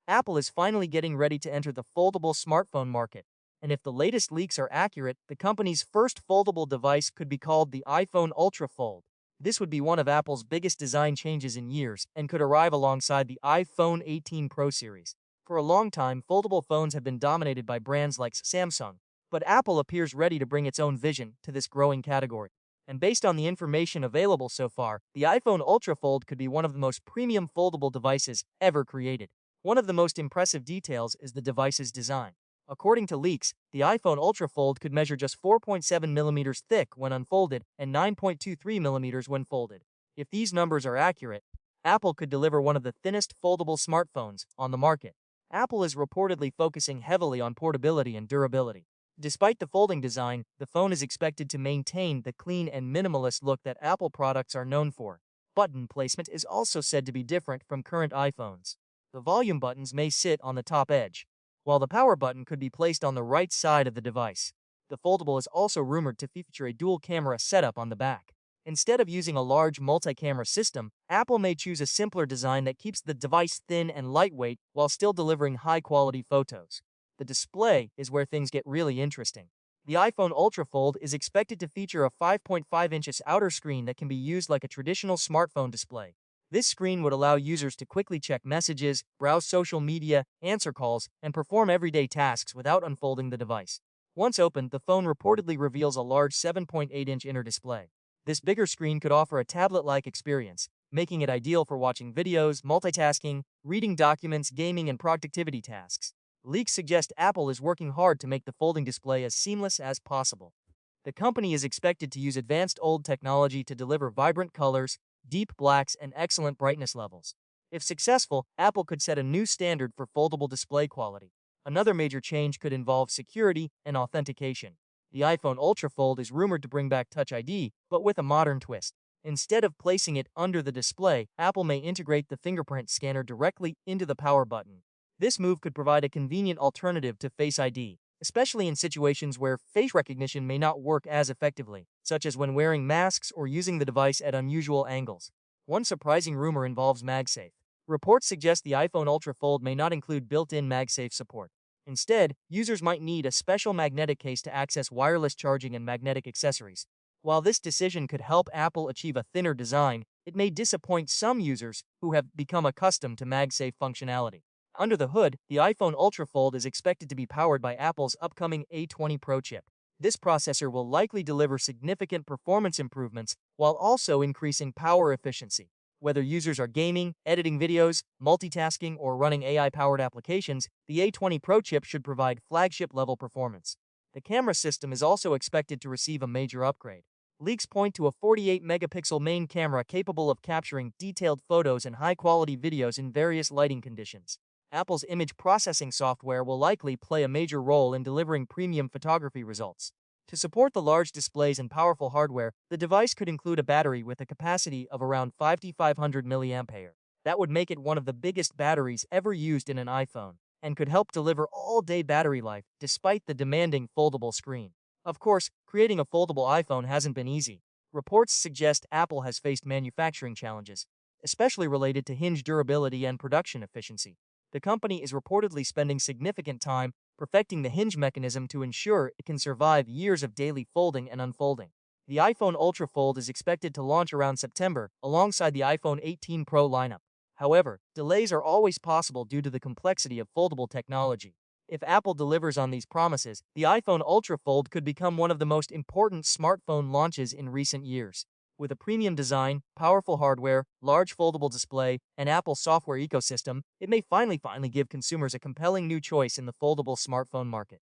Apple is finally getting ready to enter the foldable smartphone market. And if the latest leaks are accurate, the company's first foldable device could be called the iPhone Ultra Fold. This would be one of Apple's biggest design changes in years and could arrive alongside the iPhone 18 Pro series. For a long time, foldable phones have been dominated by brands like Samsung, but Apple appears ready to bring its own vision to this growing category. And based on the information available so far, the iPhone Ultra Fold could be one of the most premium foldable devices ever created. One of the most impressive details is the device's design. According to leaks, the iPhone Ultra Fold could measure just 4.7 millimeters thick when unfolded and 9.23 millimeters when folded. If these numbers are accurate, Apple could deliver one of the thinnest foldable smartphones on the market. Apple is reportedly focusing heavily on portability and durability. Despite the folding design, the phone is expected to maintain the clean and minimalist look that Apple products are known for. Button placement is also said to be different from current iPhones. The volume buttons may sit on the top edge, while the power button could be placed on the right side of the device. The foldable is also rumored to feature a dual-camera setup on the back. Instead of using a large multi-camera system, Apple may choose a simpler design that keeps the device thin and lightweight while still delivering high-quality photos. The display is where things get really interesting. The iPhone Ultra Fold is expected to feature a 5.5 inches outer screen that can be used like a traditional smartphone display. This screen would allow users to quickly check messages, browse social media, answer calls, and perform everyday tasks without unfolding the device. Once opened, the phone reportedly reveals a large 7.8-inch inner display. This bigger screen could offer a tablet-like experience, making it ideal for watching videos, multitasking, reading documents, gaming, and productivity tasks. Leaks suggest Apple is working hard to make the folding display as seamless as possible. The company is expected to use advanced OLED technology to deliver vibrant colors, deep blacks, and excellent brightness levels. If successful, Apple could set a new standard for foldable display quality. Another major change could involve security and authentication. The iPhone Ultra Fold is rumored to bring back Touch ID, but with a modern twist. Instead of placing it under the display, Apple may integrate the fingerprint scanner directly into the power button. This move could provide a convenient alternative to Face ID, especially in situations where face recognition may not work as effectively, such as when wearing masks or using the device at unusual angles. One surprising rumor involves MagSafe. Reports suggest the iPhone Ultra Fold may not include built-in MagSafe support. Instead, users might need a special magnetic case to access wireless charging and magnetic accessories. While this decision could help Apple achieve a thinner design, it may disappoint some users who have become accustomed to MagSafe functionality. Under the hood, the iPhone Ultra Fold is expected to be powered by Apple's upcoming A20 Pro chip. This processor will likely deliver significant performance improvements while also increasing power efficiency. Whether users are gaming, editing videos, multitasking, or running AI-powered applications, the A20 Pro chip should provide flagship-level performance. The camera system is also expected to receive a major upgrade. Leaks point to a 48-megapixel main camera capable of capturing detailed photos and high-quality videos in various lighting conditions. Apple's image processing software will likely play a major role in delivering premium photography results. To support the large displays and powerful hardware, the device could include a battery with a capacity of around 5,500 mAh. That would make it one of the biggest batteries ever used in an iPhone, and could help deliver all-day battery life despite the demanding foldable screen. Of course, creating a foldable iPhone hasn't been easy. Reports suggest Apple has faced manufacturing challenges, especially related to hinge durability and production efficiency. The company is reportedly spending significant time perfecting the hinge mechanism to ensure it can survive years of daily folding and unfolding. The iPhone Ultra Fold is expected to launch around September alongside the iPhone 18 Pro lineup. However, delays are always possible due to the complexity of foldable technology. If Apple delivers on these promises, the iPhone Ultra Fold could become one of the most important smartphone launches in recent years. With a premium design, powerful hardware, large foldable display, and Apple's software ecosystem, it may finally give consumers a compelling new choice in the foldable smartphone market.